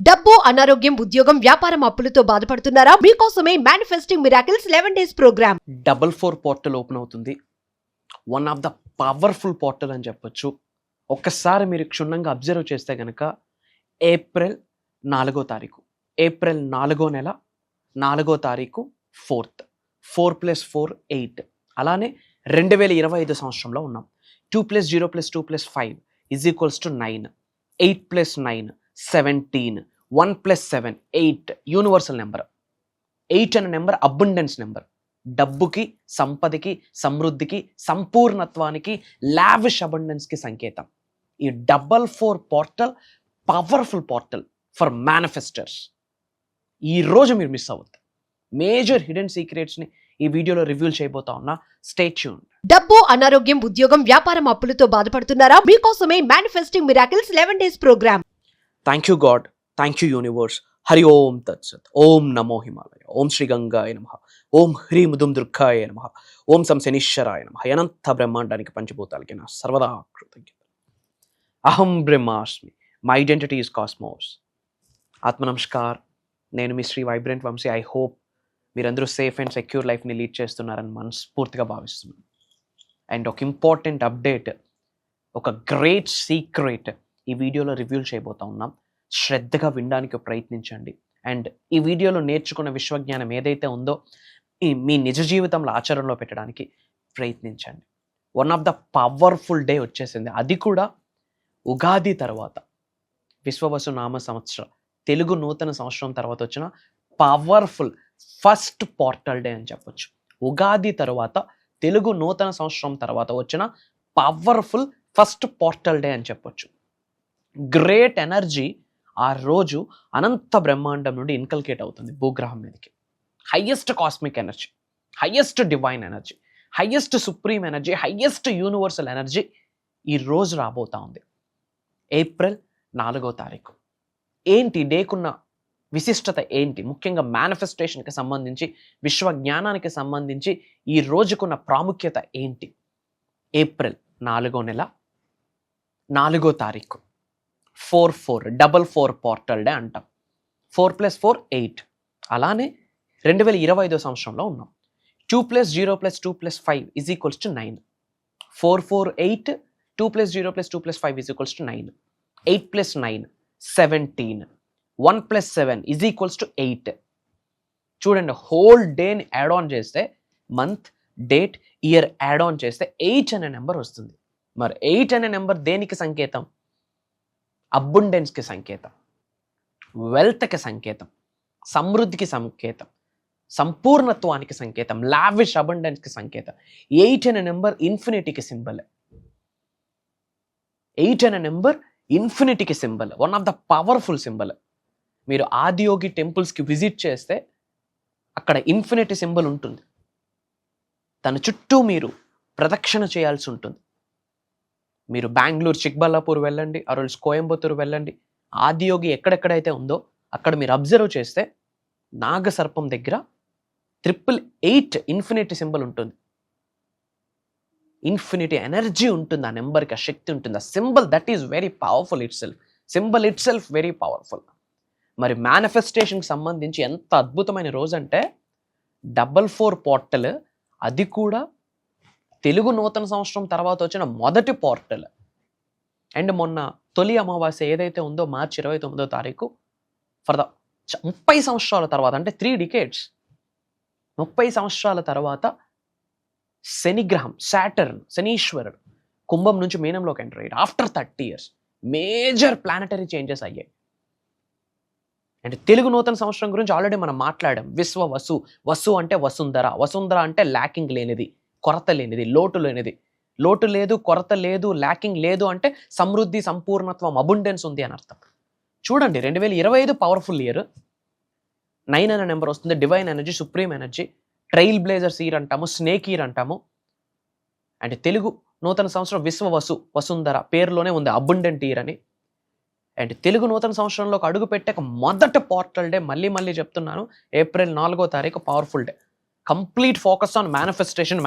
డబ్బు, అనారోగ్యం, ఉద్యోగం, వ్యాపారం, అప్పులతో బాధపడుతున్నారా? మీకోసమే manifesting miracles 11 days programme. 4 portal open అవుతుంది. One of the powerful portal అని చెప్పొచ్చు. ఒక్కసారి మీరు క్షుణ్ణంగా అబ్జర్వ్ చేస్తే కనుక ఏప్రిల్ 4వ తారీఖు, ఏప్రిల్ 4వ నెల 4వ తారీఖు 4th, 4 + 4 8. అలానే 2025 సంవత్సరంలో ఉన్నాం. 2 + 0 + 2 + 5 = 9. 8 + 9 17. 1 + 7 8. యూనివర్సల్ నెంబర్ 8 అనే నెంబర్ అబండెన్స్ నెంబర్. డబ్బుకి, సంపదకి, సమృద్ధికి, సంపూర్ణత్వానికి, లావిష్ అబండెన్స్కి సంకేతం. ఈ 4 పోర్టల్ పవర్ఫుల్ పోర్టల్ ఫర్ మేనిఫెస్టర్స్. ఈరోజు మీరు మిస్ అవ్వద్దు. మేజర్ హిడెన్ సీక్రెట్స్ని ఈ వీడియోలో రివ్యూ చేయబోతా ఉన్నా. Stay tuned. డబ్బు, అనారోగ్యం, ఉద్యోగం, వ్యాపారం, అప్పులతో బాధపడుతున్నారా? మీకోసమే manifesting miracles 11 days programme. Thank you God, thank you universe. Hari Om తత్సత్. ఓం నమో హిమాలయ. ఓం శ్రీ గంగాయ నమః. ఓం హ్రీం దుం దుర్గాయ నమః. ఓం సం శనీశ్వరాయ నమః. అనంత బ్రహ్మాండానికి పంచభూతాలకి నా సర్వదా కృతజ్ఞత. అహం బ్రహ్మాస్మి. My identity is cosmos. ఆత్మ నమస్కార్. నేను మీ Shri vibrant Vamshi. I hope మీరందరూ సేఫ్ అండ్ సెక్యూర్ లైఫ్ని లీడ్ చేస్తున్నారని మనస్ఫూర్తిగా భావిస్తున్నాను. అండ్ ఒక ఇంపార్టెంట్ అప్డేట్, ఒక గ్రేట్ సీక్రెట్ ఈ వీడియోలో రివ్యూ చేయబోతా ఉన్నాం. శ్రద్ధగా వినడానికి ప్రయత్నించండి. అండ్ ఈ వీడియోలో నేర్చుకున్న విశ్వజ్ఞానం ఏదైతే ఉందో మీ నిజ జీవితంలో ఆచరణలో పెట్టడానికి ప్రయత్నించండి. One of the powerful day వచ్చేసింది. అది కూడా ఉగాది తర్వాత, విశ్వవసు నామ సంవత్సర తెలుగు నూతన సంవత్సరం తర్వాత వచ్చిన పవర్ఫుల్ ఫస్ట్ పోర్టల్ డే అని చెప్పొచ్చు. ఉగాది తర్వాత తెలుగు నూతన సంవత్సరం తర్వాత వచ్చిన పవర్ఫుల్ ఫస్ట్ పోర్టల్ డే అని చెప్పొచ్చు. గ్రేట్ ఎనర్జీ ఆ రోజు అనంత బ్రహ్మాండం నుండి ఇన్కల్కేట్ అవుతుంది భూగ్రహం మీదకి. Highest cosmic energy, highest divine energy, highest supreme energy, highest universal energy ఈ రోజు రాబోతా ఉంది. ఏప్రిల్ 4వ తారీఖు. ఏంటి డేకున్న విశిష్టత ఏంటి? ముఖ్యంగా మేనిఫెస్టేషన్కి సంబంధించి, విశ్వజ్ఞానానికి సంబంధించి ఈ రోజుకున్న ప్రాముఖ్యత ఏంటి? ఏప్రిల్ 4వ నెల 4వ తారీఖు 4 పోర్టల్ డే అంటాం. 4 + 4 8. అలానే 2025 సంవత్సరంలో ఉన్నాం. 2 + 0 + 2 + 5 = 9. 4 4 8. 2 + 0 + 2 + 5 = 9. 8 + 9 17. 1 + 7 = 8. చూడండి, హోల్ డేని యాడ్ ఆన్ చేస్తే, month, date, year add on చేస్తే 8 అనే నెంబర్ వస్తుంది. మరి 8 అనే నెంబర్ దేనికి సంకేతం? అబండెన్స్కి సంకేతం, వెల్త్కి సంకేతం, సమృద్ధికి సంకేతం, సంపూర్ణత్వానికి సంకేతం, లావిష్ అబండెన్స్కి సంకేతం. 8 అనే నెంబర్ ఇన్ఫినిటీకి సింబల్. 8 అనే నెంబర్ ఇన్ఫినిటీకి symbol, one of the powerful symbol. మీరు ఆదియోగి టెంపుల్స్కి విజిట్ చేస్తే అక్కడ ఇన్ఫినిటీ సింబల్ ఉంటుంది. తన చుట్టూ మీరు ప్రదక్షిణ చేయాల్సి ఉంటుంది. మీరు బెంగళూరు, చిక్బల్లాపూర్ వెళ్ళండి, అరుల్స్ కోయంబత్తూరు వెళ్ళండి. ఆదియోగి ఎక్కడెక్కడైతే ఉందో అక్కడ మీరు అబ్జర్వ్ చేస్తే నాగసర్పం దగ్గర 888 ఇన్ఫినిటీ సింబల్ ఉంటుంది. ఇన్ఫినిటీ ఎనర్జీ ఉంటుంది ఆ నెంబర్కి, ఆ శక్తి ఉంటుంది. ఆ symbol that is very powerful it self. Symbol it self very powerful. మరి మేనిఫెస్టేషన్కి సంబంధించి ఎంత అద్భుతమైన రోజు అంటే 4 పోర్టల్, అది కూడా తెలుగు నూతన సంవత్సరం తర్వాత వచ్చిన మొదటి పోర్టల్. అండ్ మొన్న తొలి అమావాస్య ఏదైతే ఉందో మార్చి 29వ తారీఖు, ఫర్ ద 30 సంవత్సరాల తర్వాత, అంటే 3 decades, 30 సంవత్సరాల తర్వాత శనిగ్రహం, సాటర్న్, శనీశ్వరుడు కుంభం నుంచి మీనంలోకి ఎంటర్ అయ్యాడు. After 30 years major planetary changes అయ్యాయి. అండ్ తెలుగు నూతన సంవత్సరం గురించి ఆల్రెడీ మనం మాట్లాడాం. విశ్వ వసు, వసు అంటే వసుంధర, వసుంధర అంటే ల్యాకింగ్ లేనిది, కొరత లేనిది, లోటు లేనిది. లోటు లేదు, కొరత లేదు, ల్యాకింగ్ లేదు అంటే సమృద్ధి, సంపూర్ణత్వం, అబండెన్స్ ఉంది అని అర్థం. చూడండి, 2025 పవర్ఫుల్ ఇయర్. 9 అనే నెంబర్ వస్తుంది. Divine energy, supreme energy, trailblazers year అంటాము, స్నేక్ ఇయర్ అంటాము. అండ్ తెలుగు నూతన సంవత్సరం విశ్వ వసు, వసుంధర పేరులోనే ఉంది అబండెంట్ ఇయర్ అని. అండ్ తెలుగు నూతన సంవత్సరంలోకి అడుగు పెట్టాక మొదటి పోర్టల్ డే, మళ్ళీ చెప్తున్నాను, ఏప్రిల్ 4వ తారీఖు powerful day. Complete focus on manifestation.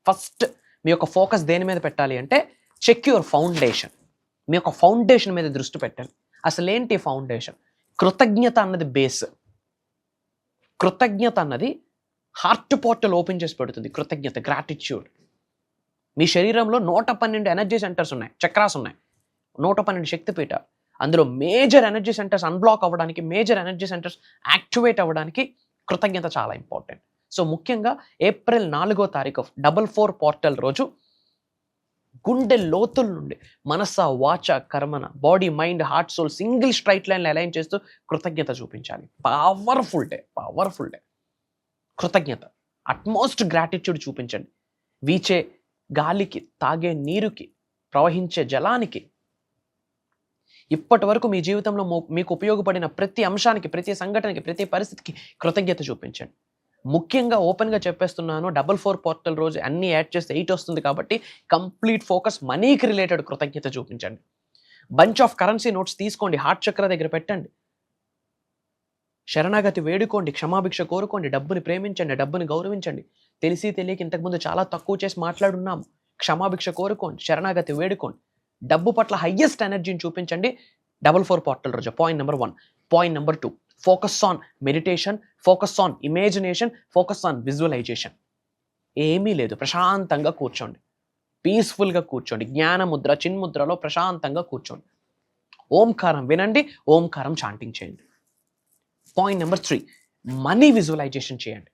First మీ యొక్క ఫోకస్ దేని మీద పెట్టాలి అంటే చెక్ యువర్ ఫౌండేషన్. మీ యొక్క ఫౌండేషన్ మీద దృష్టి పెట్టండి. అసలేంటి ఫౌండేషన్? కృతజ్ఞత అన్నది బేస్. కృతజ్ఞత అన్నది హార్ట్ పోర్టల్ ఓపెన్ చేసి పెడుతుంది. కృతజ్ఞత, గ్రాటిట్యూడ్. మీ శరీరంలో 112 ఎనర్జీ సెంటర్స్ ఉన్నాయి, చక్రాస్ ఉన్నాయి, 112 శక్తిపీఠాలు. అందులో మేజర్ ఎనర్జీ సెంటర్స్ అన్బ్లాక్ అవ్వడానికి, మేజర్ ఎనర్జీ సెంటర్స్ యాక్టివేట్ అవ్వడానికి కృతజ్ఞత చాలా ఇంపార్టెంట్. సో ముఖ్యంగా ఏప్రిల్ 4వ తారీఖు 44 పోర్టల్ రోజు గుండె లోతుల నుండి మనస, వాచ, కర్మన, body, mind, heart, soul single straight line align చేస్తూ కృతజ్ఞత చూపించాలి. Powerful day. కృతజ్ఞత, అట్మోస్ట్ గ్రాటిట్యూడ్ చూపించండి. వీచే గాలికి, తాగే నీరుకి, ప్రవహించే జలానికి, ఇప్పటి వరకు మీ జీవితంలో మీకు ఉపయోగపడిన ప్రతి అంశానికి, ప్రతి సంఘటనకి, ప్రతి పరిస్థితికి కృతజ్ఞత చూపించండి. ముఖ్యంగా ఓపెన్గా చెప్పేస్తున్నాను, 44 పోర్టల్ రోజు అన్ని యాడ్ చేస్తే 8 వస్తుంది కాబట్టి కంప్లీట్ ఫోకస్ మనీకి రిలేటెడ్ కృతజ్ఞత చూపించండి. బంచ్ ఆఫ్ కరెన్సీ నోట్స్ తీసుకోండి, హార్ట్ చక్ర దగ్గర పెట్టండి, శరణాగతి వేడుకోండి, క్షమాభిక్ష కోరుకోండి, డబ్బుని ప్రేమించండి, డబ్బుని గౌరవించండి. తెలిసి తెలియక ఇంతకుముందు చాలా తక్కువ చేసి మాట్లాడున్నాము. క్షమాభిక్ష కోరుకోండి, శరణాగతి వేడుకోండి, డబ్బు పట్ల హయ్యెస్ట్ ఎనర్జీని చూపించండి. 44 పోర్టల్ రోజు point number 1. Point number 2, focus on meditation, focus on imagination, focus on visualisation. ఏమీ లేదు, ప్రశాంతంగా కూర్చోండి, పీస్ఫుల్గా కూర్చోండి. జ్ఞానముద్ర, చిన్ముద్రలో ప్రశాంతంగా కూర్చోండి. ఓంకారం వినండి, ఓంకారం చాంటింగ్ చేయండి. పాయింట్ నెంబర్ 3, మనీ విజువలైజేషన్ చేయండి.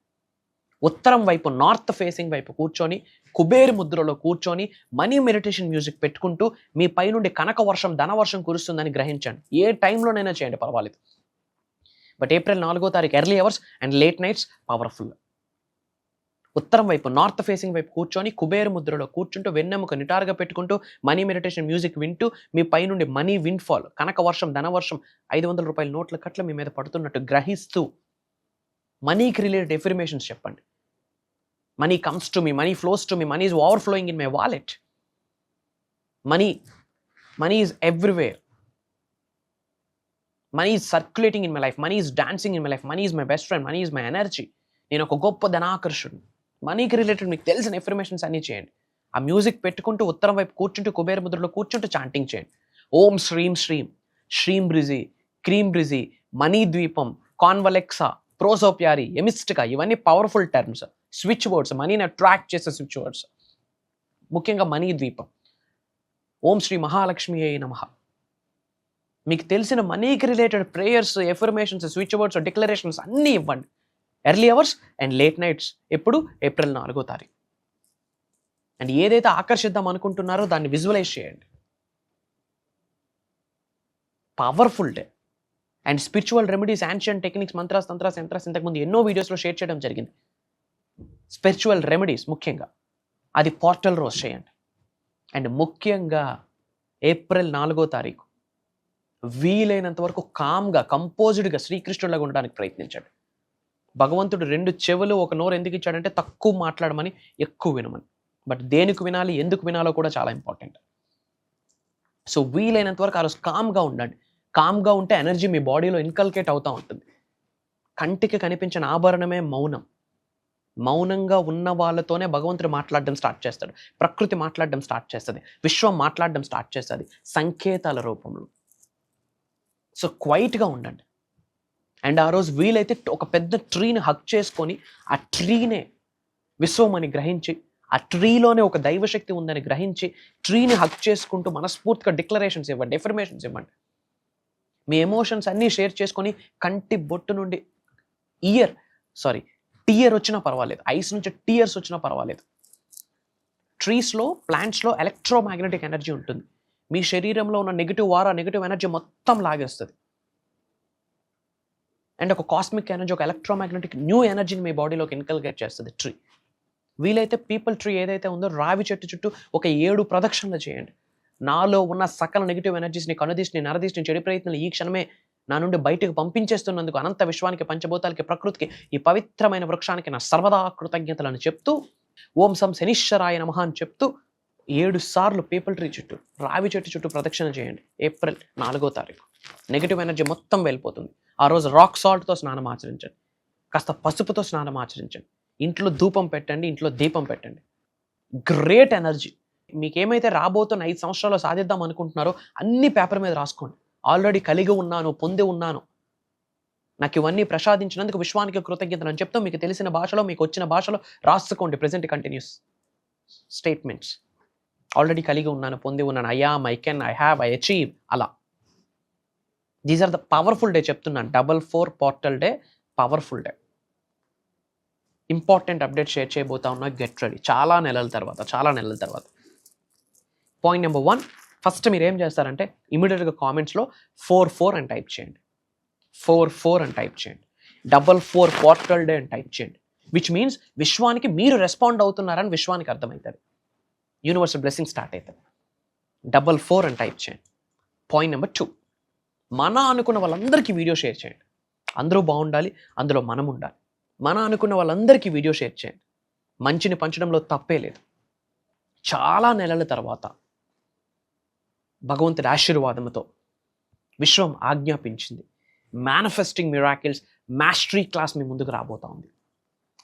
ఉత్తరం వైపు, నార్త్ ఫేసింగ్ వైపు కూర్చొని, కుబేర్ ముద్రలో కూర్చొని మనీ మెడిటేషన్ మ్యూజిక్ పెట్టుకుంటూ మీ పైనుండి కనక వర్షం, ధనవర్షం కురుస్తుందని గ్రహించండి. ఏ టైంలోనైనా చేయండి, పర్వాలేదు. బట్ ఏప్రిల్ 4వ తారీఖు early hours and late nights powerful. ఉత్తరం వైపు, నార్త్ ఫేసింగ్ వైపు కూర్చొని కుబేర్ ముద్రలో కూర్చుంటూ వెన్నెముక నిటారుగా పెట్టుకుంటూ మనీ మెడిటేషన్ మ్యూజిక్ వింటూ మీ పైనుండి మనీ విండ్ ఫాల్, కనక వర్షం, ధనవర్షం, 500 రూపాయల నోట్ల కట్ల మీ మీద పడుతున్నట్టు గ్రహిస్తూ మనీకి రిలేటెడ్ ఎఫర్మేషన్స్ చెప్పండి. Money comes to me, money flows to me, money is overflowing in my wallet, money is everywhere, money is circulating in my life, money is dancing in my life, money is my best friend, money is my energy, నేను ఒక గొప్ప ధనాకర్షుడు. మనీకి related మీకు తెలిసిన affirmations అన్నీ చేయండి. ఆ music పెట్టుకుంటూ ఉత్తరం వైపు కూర్చుంటూ కుబేర ముద్రలో కూర్చుంటూ చాంటింగ్ చేయండి. ఓం శ్రీం శ్రీం, శ్రీం బ్రిజి, క్రీమ్ బ్రిజి, మనీ ద్వీపం, కాన్వలెక్సా, ప్రోసోప్యారి, ఎమిస్టికా, ఇవన్నీ పవర్ఫుల్ టర్మ్స్, స్విచ్ వర్డ్స్, మనీని అట్రాక్ట్ చేసే స్విచ్ వర్డ్స్. ముఖ్యంగా మనీ ద్వీపం. ఓం శ్రీ మహాలక్ష్మి అయి నమః. మీకు తెలిసిన మనీకి related prayers, affirmations, switch words, declarations అన్నీ ఇవ్వండి. Early hours and late nights. ఎప్పుడు? ఏప్రిల్ 4వ తారీఖు. అండ్ ఏదైతే ఆకర్షిద్దాం అనుకుంటున్నారో దాన్ని విజువలైజ్ చేయండి. Powerful day. And spiritual remedies, ancient techniques, mantras, tantras, yantras ఇంతకుముందు ఎన్నో వీడియోస్లో షేర్ చేయడం జరిగింది. స్పిరిచువల్ రెమెడీస్ ముఖ్యంగా అది పోర్టల్ రోజు చేయండి. అండ్ ముఖ్యంగా ఏప్రిల్ 4వ తారీఖు వీలైనంత వరకు కామ్గా, కంపోజ్డ్గా శ్రీకృష్ణుడిలాగా ఉండడానికి ప్రయత్నించండి. భగవంతుడు 2 చెవులు, 1 నోరు ఎందుకు ఇచ్చాడంటే తక్కువ మాట్లాడమని, ఎక్కువ వినమని. బట్ దేనికి వినాలి, ఎందుకు వినాలో కూడా చాలా ఇంపార్టెంట్. సో వీలైనంత వరకు ఆ రోజు కామ్గా ఉండండి. కామ్గా ఉంటే ఎనర్జీ మీ బాడీలో ఇన్కల్కేట్ అవుతూ ఉంటుంది. కంటికి కనిపించిన ఆభరణమే మౌనం. మౌనంగా ఉన్న వాళ్ళతోనే భగవంతుడు మాట్లాడడం స్టార్ట్ చేస్తాడు, ప్రకృతి మాట్లాడడం స్టార్ట్ చేస్తుంది, విశ్వం మాట్లాడడం స్టార్ట్ చేస్తుంది సంకేతాల రూపంలో. సో క్వైట్గా ఉండండి. అండ్ ఆ రోజు వీలైతే ఒక పెద్ద ట్రీని హక్ చేసుకొని ఆ ట్రీనే విశ్వం అని గ్రహించి, ఆ ట్రీలోనే ఒక దైవశక్తి ఉందని గ్రహించి ట్రీని హక్ చేసుకుంటూ మనస్ఫూర్తిగా డిక్లరేషన్స్ ఇవ్వండి, ఎఫర్మేషన్స్ ఇవ్వండి. మీ ఎమోషన్స్ అన్నీ షేర్ చేసుకొని కంటి బొట్టు నుండి టీయర్ వచ్చినా పర్వాలేదు, ఐస్ నుంచి టీయర్స్ వచ్చినా పర్వాలేదు. ట్రీస్లో, ప్లాంట్స్లో ఎలక్ట్రోమాగ్నెటిక్ ఎనర్జీ ఉంటుంది. మీ శరీరంలో ఉన్న నెగిటివ్ నెగిటివ్ ఎనర్జీ మొత్తం లాగేస్తుంది. అండ్ ఒక కాస్మిక్ ఎనర్జీ, ఒక ఎలక్ట్రోమాగ్నెటిక్ న్యూ ఎనర్జీని మీ బాడీలోకి ఇన్కల్కేట్ చేస్తుంది ట్రీ. వీలైతే పీపుల్ ట్రీ ఏదైతే ఉందో రావి చెట్టు చుట్టూ ఒక 7 ప్రదక్షిణలు చేయండి. నాలో ఉన్న సకల నెగిటివ్ ఎనర్జీస్ని, కనుదీష్ని, నరదీష్ని, చెడు ప్రయత్నాలు ఈ క్షణమే నా నుండి బయటకు పంపించేస్తున్నందుకు అనంత విశ్వానికి, పంచభూతాలకి, ప్రకృతికి, ఈ పవిత్రమైన వృక్షానికి నా సర్వదా కృతజ్ఞతలను చెప్తూ, ఓం సం శనీశ్వరాయ నమః అని చెప్తూ 7 సార్లు పీపుల్ ట్రీ చుట్టూ, రావి చెట్టు చుట్టూ ప్రదక్షిణ చేయండి. ఏప్రిల్ 4వ తారీఖు నెగిటివ్ ఎనర్జీ మొత్తం వెళ్ళిపోతుంది. ఆ రోజు రాక్ సాల్ట్తో స్నానం ఆచరించండి, కాస్త పసుపుతో స్నానం ఆచరించండి, ఇంట్లో ధూపం పెట్టండి, ఇంట్లో దీపం పెట్టండి. Great energy. మీకేమైతే రాబోతున్న 5 సంవత్సరాలు సాధిద్దాం అనుకుంటున్నారో అన్ని పేపర్ మీద రాసుకోండి. ఆల్రెడీ కలిగి ఉన్నాను, పొంది ఉన్నాను, నాకు ఇవన్నీ ప్రసాదించినందుకు విశ్వానికి కృతజ్ఞతలు అని చెప్తూ మీకు తెలిసిన భాషలో, మీకు వచ్చిన భాషలో రాసుకోండి ప్రెజెంట్ కంటిన్యూస్ స్టేట్మెంట్స్. ఆల్రెడీ కలిగి ఉన్నాను, పొంది ఉన్నాను, I am, I can, I have, I achieve. అలా these are the powerful day చెప్తున్నాను. 4 portal day, powerful day. Important update share చేయబోతా ఉన్నా, గెట్ రెడీ. చాలా నెలల తర్వాత. పాయింట్ నెంబర్ 1, ఫస్ట్ మీరు ఏం చేస్తారంటే ఇమీడియట్గా కామెంట్స్లో 4 అని టైప్ చేయండి. 4 అని టైప్ చేయండి. 4 పోర్టల్ డే అని టైప్ చేయండి. విచ్ మీన్స్ విశ్వానికి మీరు రెస్పాండ్ అవుతున్నారని విశ్వానికి అర్థమవుతుంది. యూనివర్సల్ బ్లెస్సింగ్ స్టార్ట్ అవుతుంది. 4 అని టైప్ చేయండి. పాయింట్ నెంబర్ 2, మన అనుకున్న వాళ్ళందరికీ వీడియో షేర్ చేయండి. అందరూ బాగుండాలి, అందులో మనం ఉండాలి. మన అనుకున్న వాళ్ళందరికీ వీడియో షేర్ చేయండి. మంచిని పంచడంలో తప్పే లేదు. చాలా నెలల తర్వాత భగవంతుడి ఆశీర్వాదంతో విశ్వం ఆజ్ఞాపించింది, మేనిఫెస్టింగ్ మిరాకిల్స్ మాస్టరీ క్లాస్ మీ ముందుకు రాబోతా ఉంది.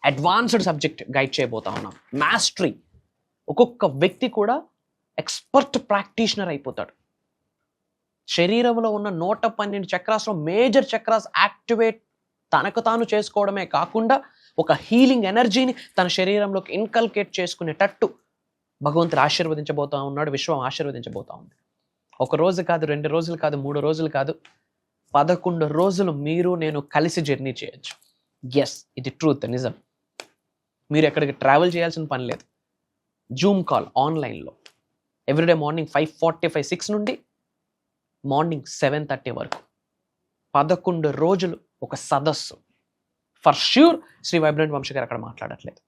అడ్వాన్స్డ్ సబ్జెక్ట్ గైడ్ చేయబోతా ఉన్నాం. మాస్టరీ, ఒక్కొక్క వ్యక్తి కూడా ఎక్స్పర్ట్ ప్రాక్టీషనర్ అయిపోతాడు. శరీరంలో ఉన్న 112 చక్రాస్లో మేజర్ చక్రాస్ యాక్టివేట్ తనకు తాను చేసుకోవడమే కాకుండా ఒక హీలింగ్ ఎనర్జీని తన శరీరంలోకి ఇన్కల్కేట్ చేసుకునేటట్టు భగవంతుడు ఆశీర్వదించబోతా ఉన్నాడు. విశ్వం ఆశీర్వదించబోతా ఉంది. 1 రోజు కాదు, 2 రోజులు కాదు, 3 రోజులు కాదు, 11 రోజులు మీరు నేను కలిసి జర్నీ చేయొచ్చు. ఎస్, ఇది ట్రూత్, నిజం. మీరు ఎక్కడికి ట్రావెల్ చేయాల్సిన పని లేదు. జూమ్ కాల్ ఆన్లైన్లో ఎవ్రీడే మార్నింగ్ 5:45, 6 నుండి మార్నింగ్ 7:30 వరకు 11 రోజులు ఒక సదస్సు. For sure Shri vibrant Vamshi garu అక్కడ మాట్లాడట్లేదు.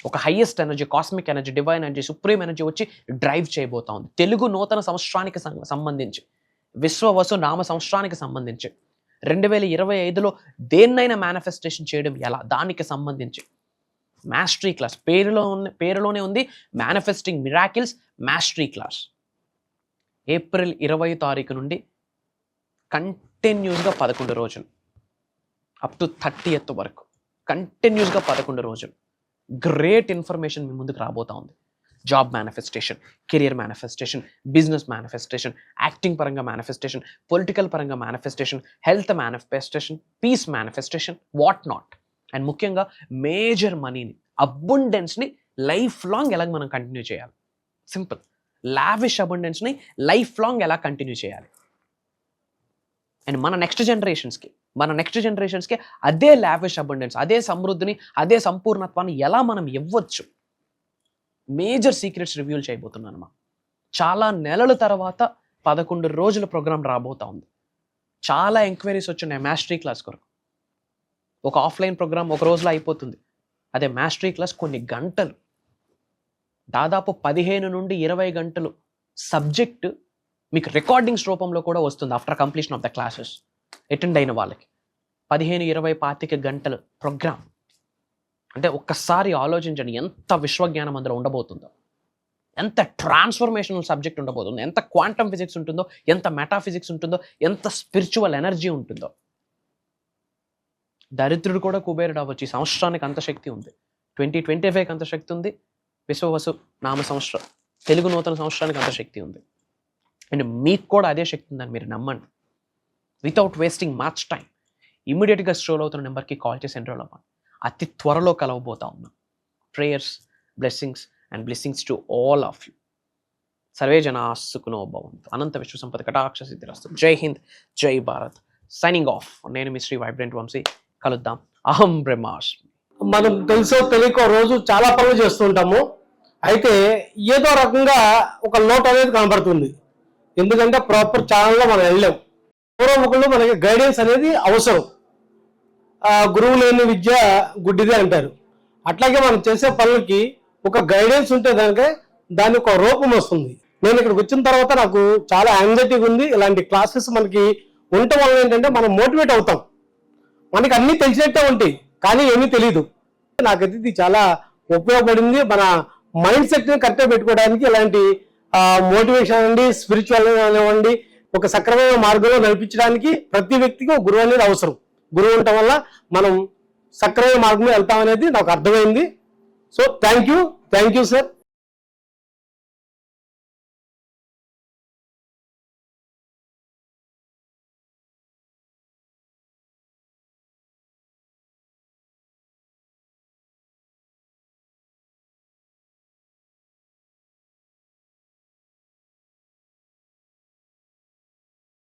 ఒక highest energy, cosmic energy, divine energy, supreme energy వచ్చి డ్రైవ్ చేయబోతా ఉంది. తెలుగు నూతన సంవత్సరానికి సంబంధించి, విశ్వవసు నామ సంవత్సరానికి సంబంధించి, 2025లో దేన్నైనా మేనిఫెస్టేషన్ చేయడం ఎలా, దానికి సంబంధించి మాస్టరీ క్లాస్. పేరులోనే ఉంది manifesting miracles mastery class. April 20 తారీఖు నుండి కంటిన్యూస్గా 11 రోజులు అప్ టు 30th వరకు కంటిన్యూస్గా 11 రోజులు గ్రేట్ ఇన్ఫర్మేషన్ మీ ముందుకు రాబోతా ఉంది. Job manifestation, career manifestation, business manifestation, acting పరంగా మేనిఫెస్టేషన్, పొలిటికల్ పరంగా manifestation, health manifestation, peace manifestation, what not. And ముఖ్యంగా మేజర్ మనీని, అబుండెన్స్ని లైఫ్ లాంగ్ ఎలా మనం కంటిన్యూ చేయాలి. సింపుల్. లావిష్ అబుండెన్స్ని లైఫ్ లాంగ్ ఎలా కంటిన్యూ చేయాలి. అండ్ మన నెక్స్ట్ జనరేషన్స్కి అదే లావిష్ అబుండెన్స్, అదే సమృద్ధిని, అదే సంపూర్ణత్వాన్ని ఎలా మనం ఇవ్వచ్చు. మేజర్ సీక్రెట్స్ రివ్యూల్ చేయబోతున్నాను. చాలా నెలల తర్వాత 11 రోజుల ప్రోగ్రామ్ రాబోతా ఉంది. చాలా ఎంక్వైరీస్ వచ్చినాయి మాస్టరీ క్లాస్ కొరకు. ఒక ఆఫ్లైన్ ప్రోగ్రామ్ 1 రోజులో అయిపోతుంది. అదే మాస్టరీ క్లాస్ కొన్ని గంటలు, దాదాపు 15 నుండి 20 గంటలు సబ్జెక్ట్ మీకు రికార్డింగ్స్ రూపంలో కూడా వస్తుంది. After completion of the classes attend అయిన వాళ్ళకి 15, 20, 25 గంటలు ప్రోగ్రామ్ అంటే ఒక్కసారి ఆలోచించండి ఎంత విశ్వజ్ఞానం అందులో ఉండబోతుందో, ఎంత ట్రాన్స్ఫర్మేషనల్ సబ్జెక్ట్ ఉండబోతుందో, ఎంత క్వాంటమ్ ఫిజిక్స్ ఉంటుందో, ఎంత మెటాఫిజిక్స్ ఉంటుందో, ఎంత స్పిరిచువల్ ఎనర్జీ ఉంటుందో. దరిద్రుడు కూడా కుబేరుడు అవ్వచ్చు. ఈ సంవత్సరానికి అంత శక్తి ఉంది. 2025కి అంత శక్తి ఉంది. విశ్వవసు నామ సంవత్సరం, తెలుగు నూతన సంవత్సరానికి అంత శక్తి ఉంది. అండ్ మీకు కూడా అదే శక్తి ఉందని మీరు నమ్మండి. వితౌట్ వేస్టింగ్ మచ్ టైం ఇమీడియట్గా స్ట్రోల్ అవుతున్న నెంబర్కి కాల్ చేసి ఎన్రోల్ అవ్వండి. అతి త్వరలో కలవబోతా ఉన్నాం. Prayers, blessings and blessings to all of you. Survey జనా సుఖినో భవంతు. అనంత విశ్వ సంపద కటాక్ష సిద్ధిరస్తు. జై హింద్, జై భారత్. Signing off. నేను మీ శ్రీ వైబ్రెంట్ వంశీ. కలుద్దాం. అహం బ్రహ్మాస్మి. మనం తెలుసో తెలియకో రోజు చాలా పనులు చేస్తుంటాము. అయితే ఏదో రకంగా ఒక లోటు అనేది కనబడుతుంది. ఎందుకంటే ప్రాపర్ ఛానల్లో మనం వెళ్ళాం. పూర్వముఖంలో మనకి గైడెన్స్ అనేది అవసరం. గురువు లేని విద్య గుడ్డిదే అంటారు. అట్లాగే మనం చేసే పనులకి ఒక గైడెన్స్ ఉంటే దానికి ఒక రూపం వస్తుంది. నేను ఇక్కడికి వచ్చిన తర్వాత నాకు చాలా యాంగ్జైటీగా ఉంది. ఇలాంటి క్లాసెస్ మనకి ఉండటం వల్ల ఏంటంటే మనం మోటివేట్ అవుతాం. మనకి అన్నీ తెలిసినట్టే ఉంటాయి, కానీ ఏమీ తెలియదు. నాకైతే ఇది చాలా ఉపయోగపడింది. మన మైండ్ సెట్ని కరెక్ట్గా పెట్టుకోవడానికి ఇలాంటి మోటివేషన్ అండి, స్పిరిచువల్ అనివ్వండి, ఒక సక్రమైన మార్గంలో నడిపించడానికి ప్రతి వ్యక్తికి ఒక గురువు అనేది అవసరం. గురువు ఉండటం వల్ల మనం సక్రమైన మార్గంలో వెళ్తామనేది నాకు అర్థమైంది. So thank you sir.